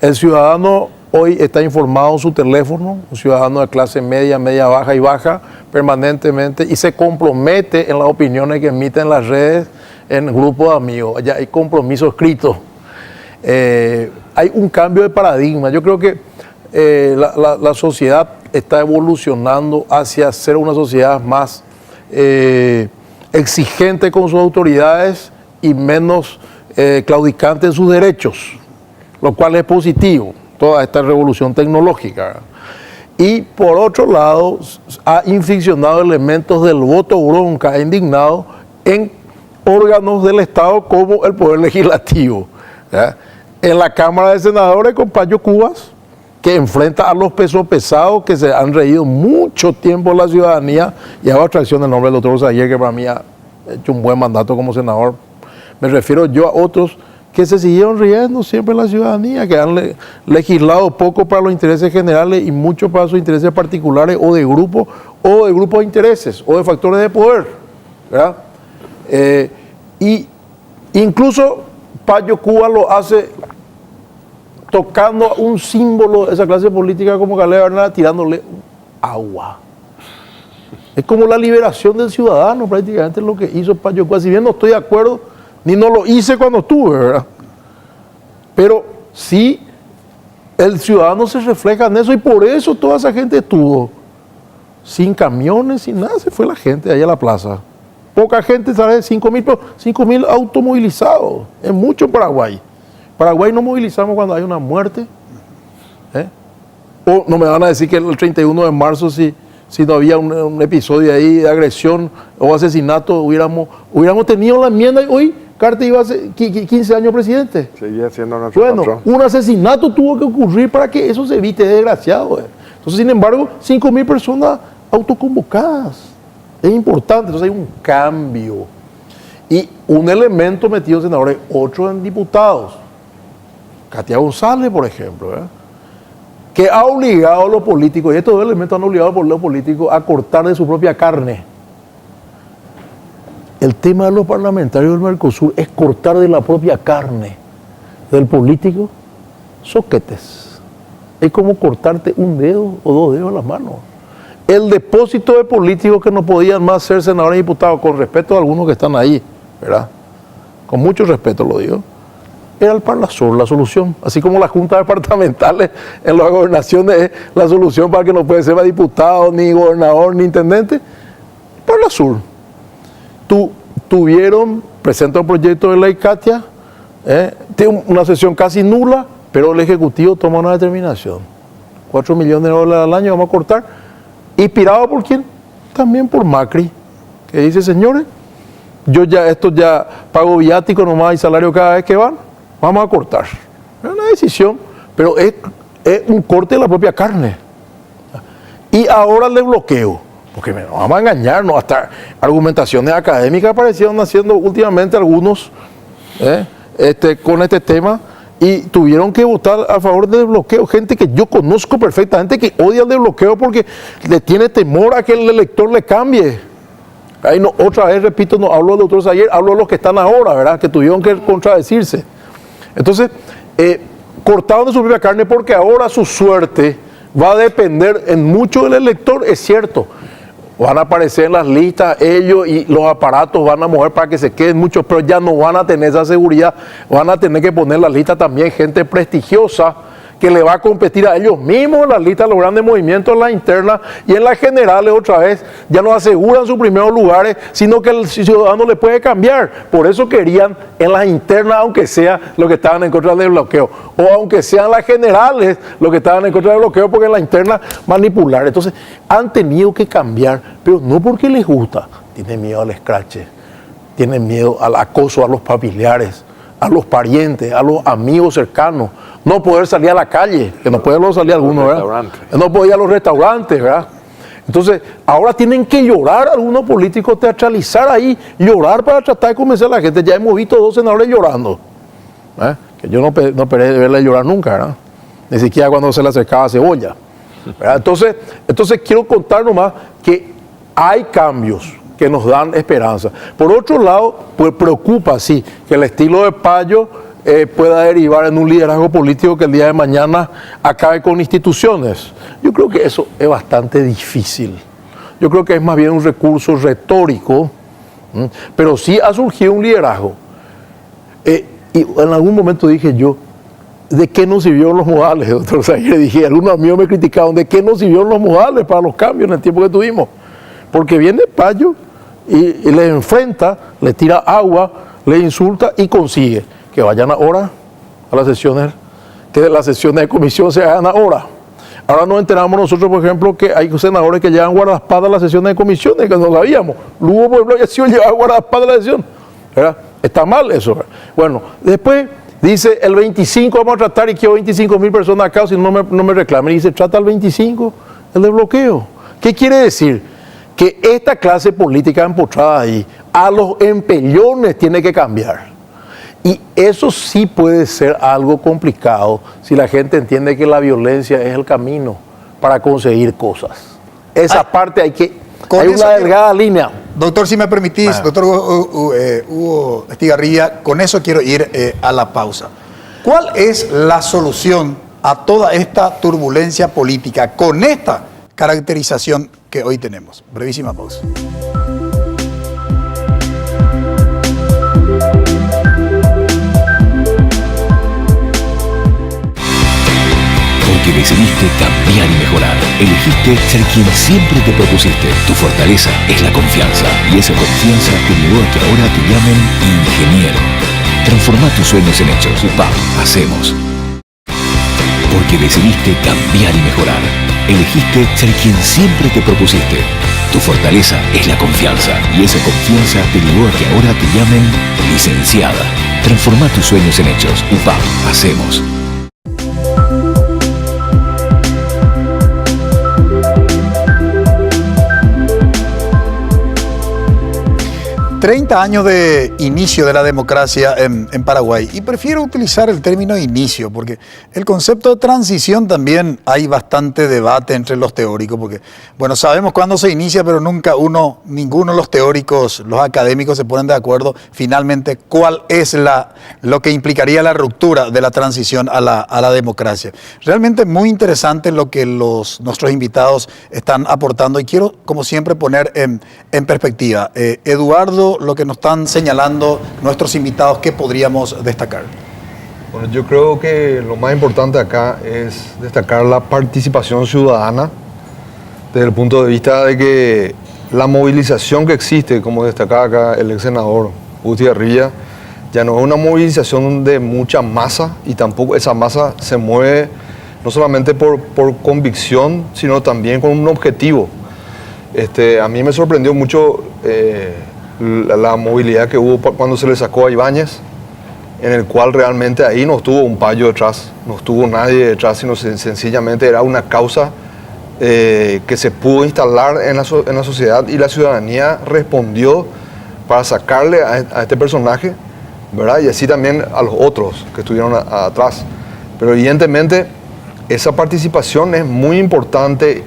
el ciudadano hoy está informado en su teléfono, un ciudadano de clase media, media baja y baja, permanentemente, y se compromete en las opiniones que emite en las redes, en grupos de amigos. Ya hay compromiso escrito. Hay un cambio de paradigma. Yo creo que la sociedad está evolucionando hacia ser una sociedad más exigente con sus autoridades y menos claudicante en sus derechos, lo cual es positivo, toda esta revolución tecnológica. Y por otro lado, ha inficcionado elementos del voto bronca, ha indignado en órganos del Estado como el Poder Legislativo. ¿Ya? En la Cámara de Senadores con Payo Cubas, que enfrenta a los pesos pesados que se han reído mucho tiempo la ciudadanía, y hago abstracción del nombre del doctor Zaguer, que para mí ha hecho un buen mandato como senador. Me refiero yo a otros que se siguieron riendo siempre en la ciudadanía, que han legislado poco para los intereses generales y mucho para sus intereses particulares o de grupos de intereses o de factores de poder, ¿verdad? Y incluso Payo Cuba lo hace tocando un símbolo de esa clase política como Caleb Bernal, tirándole agua. Es como la liberación del ciudadano, prácticamente es lo que hizo Payo Cuba. Si bien no estoy de acuerdo, ni no lo hice cuando estuve, ¿verdad? Pero sí, el ciudadano se refleja en eso y por eso toda esa gente estuvo sin camiones, sin nada, se fue la gente allá a la plaza. Poca gente, ¿sabes? 5.000 automovilizados, es mucho en Paraguay. Paraguay no movilizamos cuando hay una muerte. O no me van a decir que el 31 de marzo, si no había un episodio ahí de agresión o asesinato, hubiéramos tenido la enmienda y hoy Carter iba a ser 15 años presidente. Seguía siendo nuestro patrón. Un asesinato tuvo que ocurrir para que eso se evite, desgraciado. Entonces, sin embargo, 5.000 personas autoconvocadas. Es importante, entonces hay un cambio. Y un elemento metido en senadores, otro en diputados. Katia González, por ejemplo, que ha obligado a los políticos, y estos dos elementos han obligado a los políticos a cortar de su propia carne. El tema de los parlamentarios del Mercosur es cortar de la propia carne del político soquetes. Es como cortarte un dedo o dos dedos en las manos. El depósito de políticos que no podían más ser senadores y diputados, con respeto a algunos que están ahí, ¿verdad? Con mucho respeto lo digo, era el Parlasur la solución. Así como las juntas departamentales en las gobernaciones es la solución para que no puede ser más diputado, ni gobernador, ni intendente. Parlasur. Presenta un proyecto de ley, Katia, tiene una sesión casi nula, pero el Ejecutivo toma una determinación. 4 millones de dólares al año vamos a cortar. ¿Inspirado por quién? También por Macri, que dice, señores, yo ya pago viático nomás y salario cada vez que van, vamos a cortar. Es una decisión, pero es un corte de la propia carne. Y ahora el desbloqueo, porque no vamos a engañarnos, hasta argumentaciones académicas aparecieron haciendo últimamente algunos con este tema, y tuvieron que votar a favor del desbloqueo. Gente que yo conozco perfectamente que odia el desbloqueo porque le tiene temor a que el elector le cambie. Ahí no, otra vez, repito, no hablo de los otros ayer, hablo de los que están ahora, ¿verdad? Que tuvieron que contradecirse. Entonces, cortaron de su propia carne porque ahora su suerte va a depender en mucho del elector, es cierto. Van a aparecer en las listas ellos y los aparatos van a mover para que se queden muchos, pero ya no van a tener esa seguridad. Van a tener que poner en la lista también gente prestigiosa que le va a competir a ellos mismos en las listas, los grandes movimientos en las internas y en las generales otra vez. Ya no aseguran sus primeros lugares, sino que el ciudadano le puede cambiar. Por eso querían en las internas, aunque sea los que estaban en contra del bloqueo, o aunque sean las generales los que estaban en contra del bloqueo, porque en la interna manipular. Entonces han tenido que cambiar, pero no porque les gusta. Tienen miedo al escrache, tienen miedo al acoso a los familiares, a los parientes, a los amigos cercanos. No poder salir a la calle, que no pueden salir algunos, ¿verdad? No podía ir a los restaurantes, ¿verdad? Entonces, ahora tienen que llorar algunos políticos, teatralizar ahí, llorar para tratar de convencer a la gente. Ya hemos visto 2 senadores llorando, que yo no esperé de verle llorar nunca, ¿verdad? Ni siquiera cuando se le acercaba cebolla, ¿verdad? Entonces quiero contar nomás que hay cambios que nos dan esperanza. Por otro lado, pues preocupa, sí, que el estilo de Payo pueda derivar en un liderazgo político que el día de mañana acabe con instituciones. Yo creo que eso es bastante difícil. Yo creo que es más bien un recurso retórico, pero sí ha surgido un liderazgo. Y en algún momento dije yo, ¿de qué nos sirvieron los modales, doctor Zaguer? Dije, algunos amigos me criticaban, ¿de qué nos sirvieron los modales para los cambios en el tiempo que tuvimos? Porque viene Payo y le enfrenta, le tira agua, le insulta y consigue que vayan ahora a las sesiones, que las sesiones de comisión se hagan ahora. Ahora nos enteramos nosotros, por ejemplo, que hay senadores que llevan guardaespaldas a las sesiones de comisiones, que no sabíamos. Lugo, por ejemplo, ya sido llevar guardaespaldas a la sesión, ¿verdad? Está mal eso, ¿verdad? Bueno, después dice el 25 vamos a tratar y quiero 25,000 personas acá, si no me reclamen. Y dice, trata el 25, el desbloqueo. ¿Qué quiere decir? Que esta clase política empotrada ahí, a los empellones tiene que cambiar. Y eso sí puede ser algo complicado si la gente entiende que la violencia es el camino para conseguir cosas. Esa parte hay una delgada línea. Doctor, si me permitís, doctor Hugo Estigarribia, con eso quiero ir a la pausa. ¿Cuál es la solución a toda esta turbulencia política con esta caracterización que hoy tenemos? Brevísima pausa. Porque decidiste cambiar y mejorar. Elegiste ser quien siempre te propusiste. Tu fortaleza es la confianza. Y esa confianza te llevó a que ahora te llamen ingeniero. Transforma tus sueños en hechos. UPAP, hacemos. Porque decidiste cambiar y mejorar. Elegiste ser quien siempre te propusiste. Tu fortaleza es la confianza. Y esa confianza te llevó a que ahora te llamen licenciada. Transforma tus sueños en hechos. UPAP, hacemos. 30 años de inicio de la democracia en Paraguay, y prefiero utilizar el término inicio, porque el concepto de transición también hay bastante debate entre los teóricos, porque, bueno, sabemos cuándo se inicia, pero ninguno de los teóricos, los académicos se ponen de acuerdo finalmente cuál es lo que implicaría la ruptura de la transición a la democracia. Realmente muy interesante lo que nuestros invitados están aportando, y quiero, como siempre, poner en perspectiva. Eduardo, lo que nos están señalando nuestros invitados, ¿qué podríamos destacar? Bueno, yo creo que lo más importante acá es destacar la participación ciudadana, desde el punto de vista de que la movilización que existe, como destacaba acá el ex senador Gutiérrez, ya no es una movilización de mucha masa, y tampoco esa masa se mueve no solamente por convicción, sino también con un objetivo. A mí me sorprendió mucho la movilidad que hubo cuando se le sacó a Ibáñez, en el cual realmente ahí no estuvo un payo detrás, no estuvo nadie detrás, sino sencillamente era una causa que se pudo instalar en la sociedad, y la ciudadanía respondió para sacarle a este personaje, ¿verdad? Y así también a los otros que estuvieron atrás. Pero evidentemente esa participación es muy importante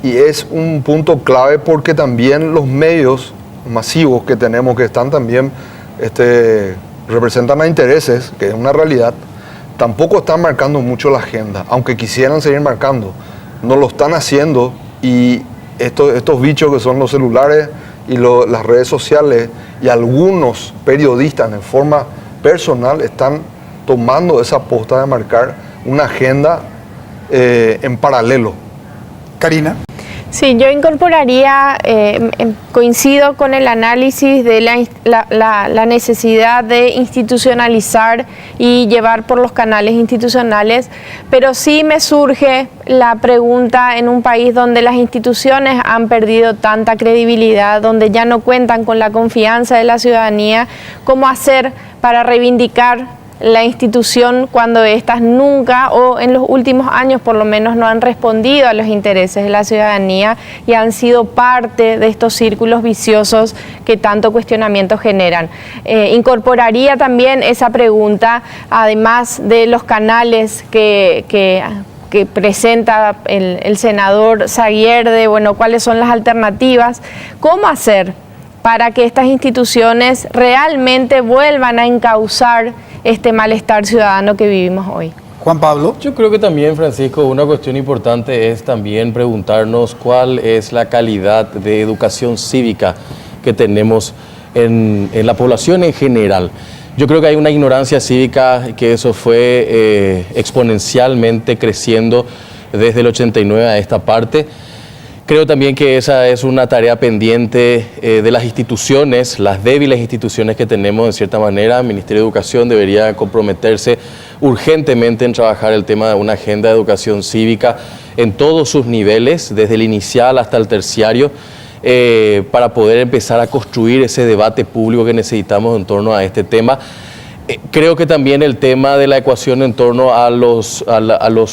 y es un punto clave, porque también los medios masivos que tenemos, que están también representan a intereses, que es una realidad, tampoco están marcando mucho la agenda, aunque quisieran seguir marcando, no lo están haciendo, y estos bichos que son los celulares y las redes sociales, y algunos periodistas en forma personal están tomando esa posta de marcar una agenda en paralelo. Karina. Sí, yo incorporaría, coincido con el análisis de la necesidad de institucionalizar y llevar por los canales institucionales, pero sí me surge la pregunta, en un país donde las instituciones han perdido tanta credibilidad, donde ya no cuentan con la confianza de la ciudadanía, ¿cómo hacer para reivindicar la institución cuando éstas nunca, o en los últimos años por lo menos, no han respondido a los intereses de la ciudadanía y han sido parte de estos círculos viciosos que tanto cuestionamiento generan? Incorporaría también esa pregunta, además de los canales que presenta el senador Zaguier, de cuáles son las alternativas, cómo hacer para que estas instituciones realmente vuelvan a encauzar este malestar ciudadano que vivimos hoy. Juan Pablo. Yo creo que también, Francisco, una cuestión importante es también preguntarnos cuál es la calidad de educación cívica que tenemos en la población en general. Yo creo que hay una ignorancia cívica, que eso fue exponencialmente creciendo desde el 89 a esta parte. Creo también que esa es una tarea pendiente de las instituciones, las débiles instituciones que tenemos de cierta manera. El Ministerio de Educación debería comprometerse urgentemente en trabajar el tema de una agenda de educación cívica en todos sus niveles, desde el inicial hasta el terciario, para poder empezar a construir ese debate público que necesitamos en torno a este tema. Creo que también el tema de la ecuación en torno a los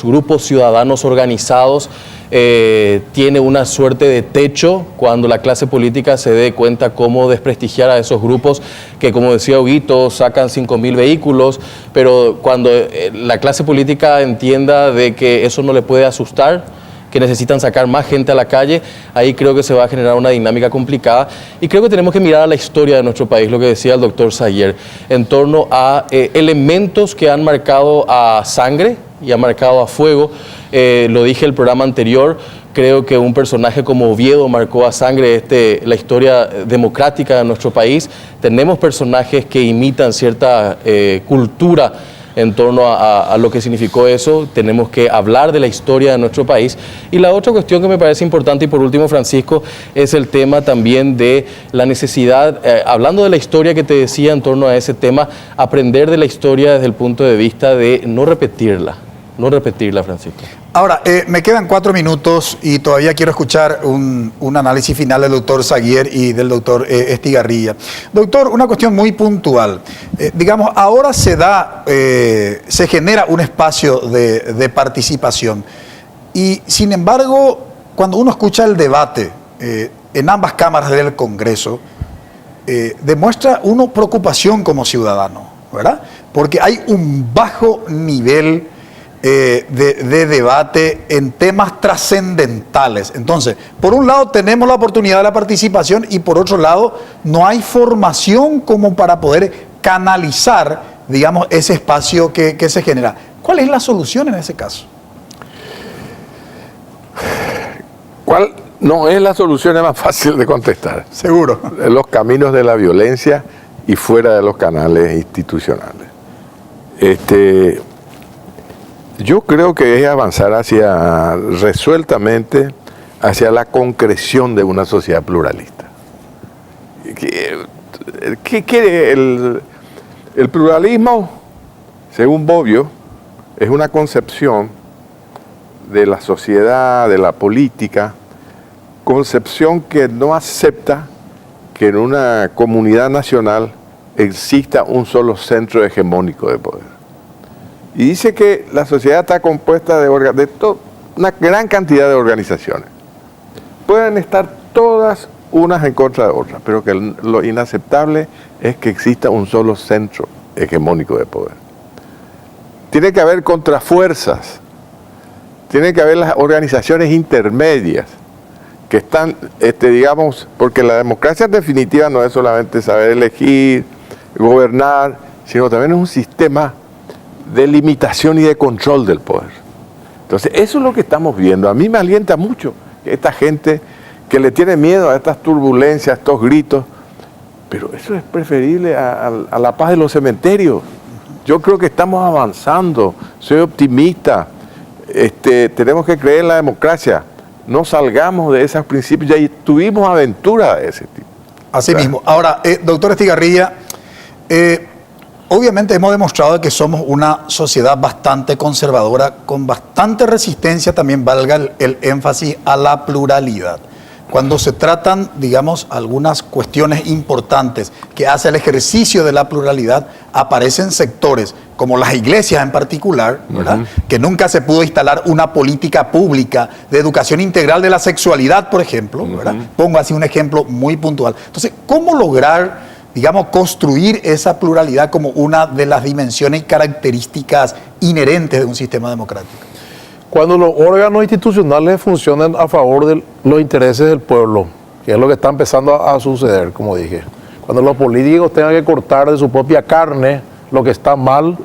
grupos ciudadanos organizados tiene una suerte de techo cuando la clase política se dé cuenta cómo desprestigiar a esos grupos que, como decía Huguito, sacan 5.000 vehículos, pero cuando la clase política entienda de que eso no le puede asustar, que necesitan sacar más gente a la calle, ahí creo que se va a generar una dinámica complicada, y creo que tenemos que mirar a la historia de nuestro país, lo que decía el doctor Zaguier, en torno a elementos que han marcado a sangre y han marcado a fuego. Lo dije en el programa anterior, creo que un personaje como Oviedo marcó a sangre la historia democrática de nuestro país. Tenemos personajes que imitan cierta cultura en torno a lo que significó eso. Tenemos que hablar de la historia de nuestro país. Y la otra cuestión que me parece importante, y por último, Francisco, es el tema también de la necesidad, hablando de la historia que te decía en torno a ese tema, aprender de la historia desde el punto de vista de no repetirla, Francisco. Ahora, me quedan 4 minutos y todavía quiero escuchar un análisis final del doctor Zaguier y del doctor Estigarribia. Doctor, una cuestión muy puntual. Digamos, ahora se genera un espacio de participación, y sin embargo, cuando uno escucha el debate en ambas cámaras del Congreso, demuestra uno preocupación como ciudadano, ¿verdad? Porque hay un bajo nivel de debate en temas trascendentales. Entonces, por un lado tenemos la oportunidad de la participación y por otro lado no hay formación como para poder canalizar, digamos, ese espacio que se genera. ¿Cuál es la solución en ese caso? ¿Cuál no es la solución? Es más fácil de contestar. Seguro. Los caminos de la violencia y fuera de los canales institucionales. Yo creo que es avanzar resueltamente hacia la concreción de una sociedad pluralista. ¿Qué quiere el pluralismo? Según Bobbio, es una concepción de la sociedad, de la política, concepción que no acepta que en una comunidad nacional exista un solo centro hegemónico de poder. Y dice que la sociedad está compuesta de una gran cantidad de organizaciones. Pueden estar todas unas en contra de otras, pero que lo inaceptable es que exista un solo centro hegemónico de poder. Tiene que haber contrafuerzas, tiene que haber las organizaciones intermedias que están, digamos, porque la democracia en definitiva no es solamente saber elegir, gobernar, sino también es un sistema de limitación y de control del poder. Entonces, eso es lo que estamos viendo. A mí me alienta mucho que esta gente que le tiene miedo a estas turbulencias, a estos gritos, pero eso es preferible a la paz de los cementerios. Yo creo que estamos avanzando, soy optimista, tenemos que creer en la democracia, no salgamos de esos principios, ya tuvimos aventuras de ese tipo. Así mismo. Ahora, doctor Estigarribia, obviamente hemos demostrado que somos una sociedad bastante conservadora, con bastante resistencia, también valga el énfasis, a la pluralidad. Cuando se tratan, digamos, algunas cuestiones importantes que hace el ejercicio de la pluralidad, aparecen sectores, como las iglesias en particular, ¿verdad? Que nunca se pudo instalar una política pública de educación integral de la sexualidad, por ejemplo, ¿verdad? Pongo así un ejemplo muy puntual. Entonces, ¿cómo lograr, digamos, construir esa pluralidad como una de las dimensiones y características inherentes de un sistema democrático? Cuando los órganos institucionales funcionan a favor de los intereses del pueblo, que es lo que está empezando a suceder, como dije. Cuando los políticos tengan que cortar de su propia carne lo que está mal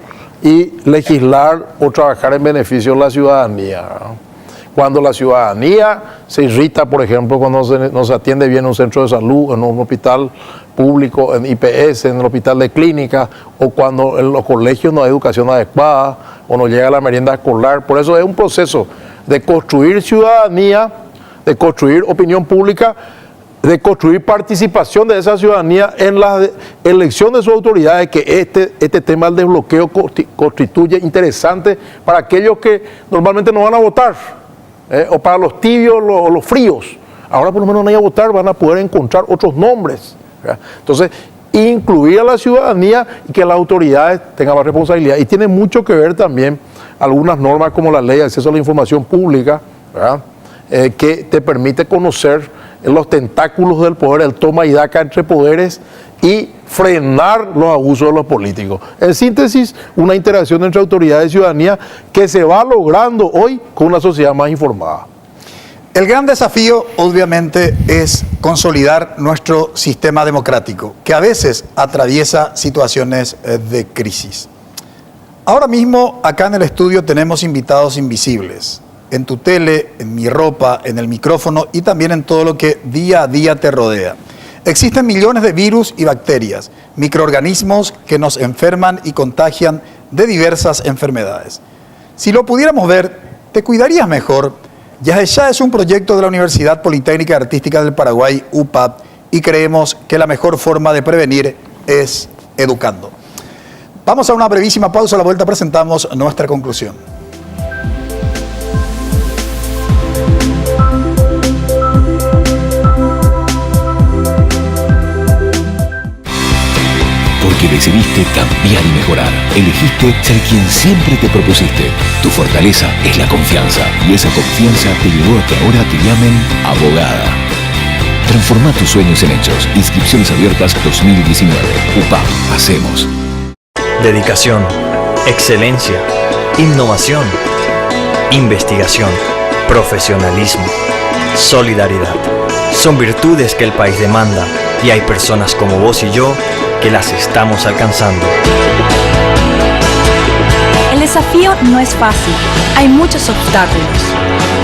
y legislar o trabajar en beneficio de la ciudadanía, ¿no? Cuando la ciudadanía se irrita, por ejemplo, cuando no se atiende bien en un centro de salud, en un hospital público, en IPS, en el hospital de clínica, o cuando en los colegios no hay educación adecuada, o no llega la merienda escolar. Por eso es un proceso de construir ciudadanía, de construir opinión pública, de construir participación de esa ciudadanía en la elección de sus autoridades, que este tema del desbloqueo constituye interesante para aquellos que normalmente no van a votar. O para los tibios o los fríos. Ahora por lo menos no van a votar, van a poder encontrar otros nombres, ¿verdad? Entonces, incluir a la ciudadanía y que las autoridades tengan más responsabilidad. Y tiene mucho que ver también algunas normas como la ley de acceso a la información pública, ¿verdad? Que te permite conocer los tentáculos del poder, el toma y daca entre poderes y frenar los abusos de los políticos. En síntesis, una interacción entre autoridades y ciudadanía que se va logrando hoy con una sociedad más informada. El gran desafío, obviamente, es consolidar nuestro sistema democrático, que a veces atraviesa situaciones de crisis. Ahora mismo, acá en el estudio tenemos invitados invisibles, en tu tele, en mi ropa, en el micrófono y también en todo lo que día a día te rodea. Existen millones de virus y bacterias, microorganismos que nos enferman y contagian de diversas enfermedades. Si lo pudiéramos ver, te cuidarías mejor. Yahya es un proyecto de la Universidad Politécnica Artística del Paraguay, UPAP, y creemos que la mejor forma de prevenir es educando. Vamos a una brevísima pausa, a la vuelta presentamos nuestra conclusión. Porque decidiste cambiar y mejorar. Elegiste ser quien siempre te propusiste. Tu fortaleza es la confianza. Y esa confianza te llevó a que ahora te llamen abogada. Transforma tus sueños en hechos. Inscripciones abiertas 2019. UPAP. Hacemos. Dedicación, excelencia, innovación, investigación, profesionalismo, solidaridad. Son virtudes que el país demanda y hay personas como vos y yo que las estamos alcanzando. El desafío no es fácil, hay muchos obstáculos,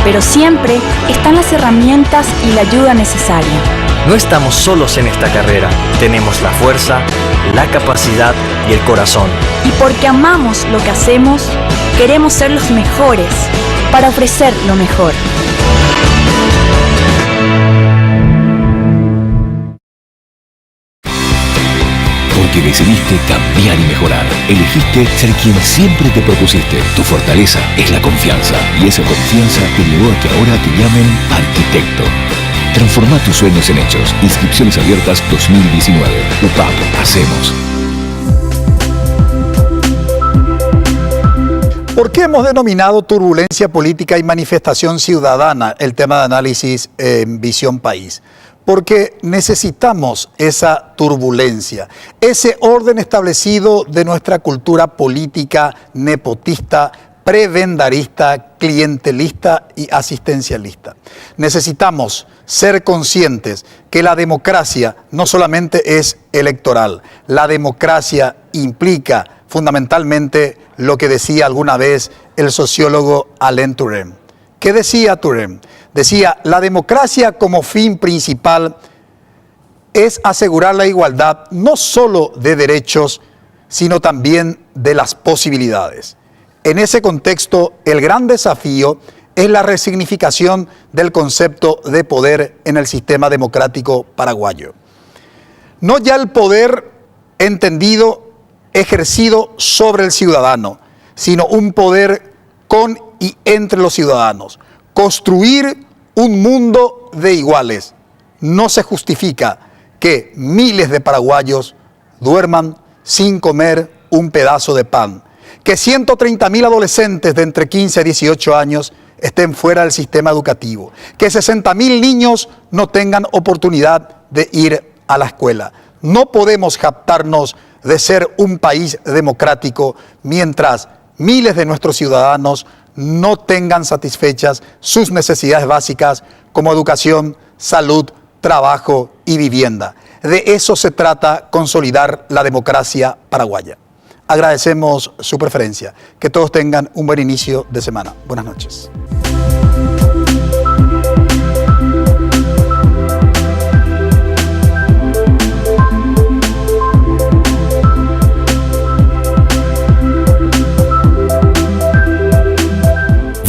pero siempre están las herramientas y la ayuda necesaria. No estamos solos en esta carrera, tenemos la fuerza, la capacidad y el corazón. Y porque amamos lo que hacemos, queremos ser los mejores para ofrecer lo mejor. Porque decidiste cambiar y mejorar. Elegiste ser quien siempre te propusiste. Tu fortaleza es la confianza. Y esa confianza te llevó a que ahora te llamen arquitecto. Transforma tus sueños en hechos. Inscripciones abiertas 2019. UPAP. Hacemos. ¿Por qué hemos denominado turbulencia política y manifestación ciudadana el tema de análisis en Visión País? Porque necesitamos esa turbulencia, ese orden establecido de nuestra cultura política nepotista, prebendarista, clientelista y asistencialista. Necesitamos ser conscientes que la democracia no solamente es electoral, la democracia implica fundamentalmente lo que decía alguna vez el sociólogo Alain Touraine. ¿Qué decía Touraine? Decía, la democracia como fin principal es asegurar la igualdad no solo de derechos, sino también de las posibilidades. En ese contexto, el gran desafío es la resignificación del concepto de poder en el sistema democrático paraguayo. No ya el poder entendido, ejercido sobre el ciudadano, sino un poder con y entre los ciudadanos. Construir un mundo de iguales. No se justifica que miles de paraguayos duerman sin comer un pedazo de pan. Que 130.000 adolescentes de entre 15 a 18 años estén fuera del sistema educativo. Que 60.000 niños no tengan oportunidad de ir a la escuela. No podemos jactarnos de ser un país democrático mientras miles de nuestros ciudadanos no tengan satisfechas sus necesidades básicas como educación, salud, trabajo y vivienda. De eso se trata consolidar la democracia paraguaya. Agradecemos su preferencia. Que todos tengan un buen inicio de semana. Buenas noches.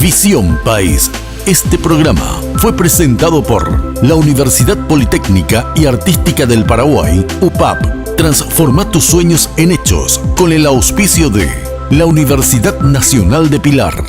Visión País. Este programa fue presentado por la Universidad Politécnica y Artística del Paraguay, UPAP. Transforma tus sueños en hechos con el auspicio de la Universidad Nacional de Pilar.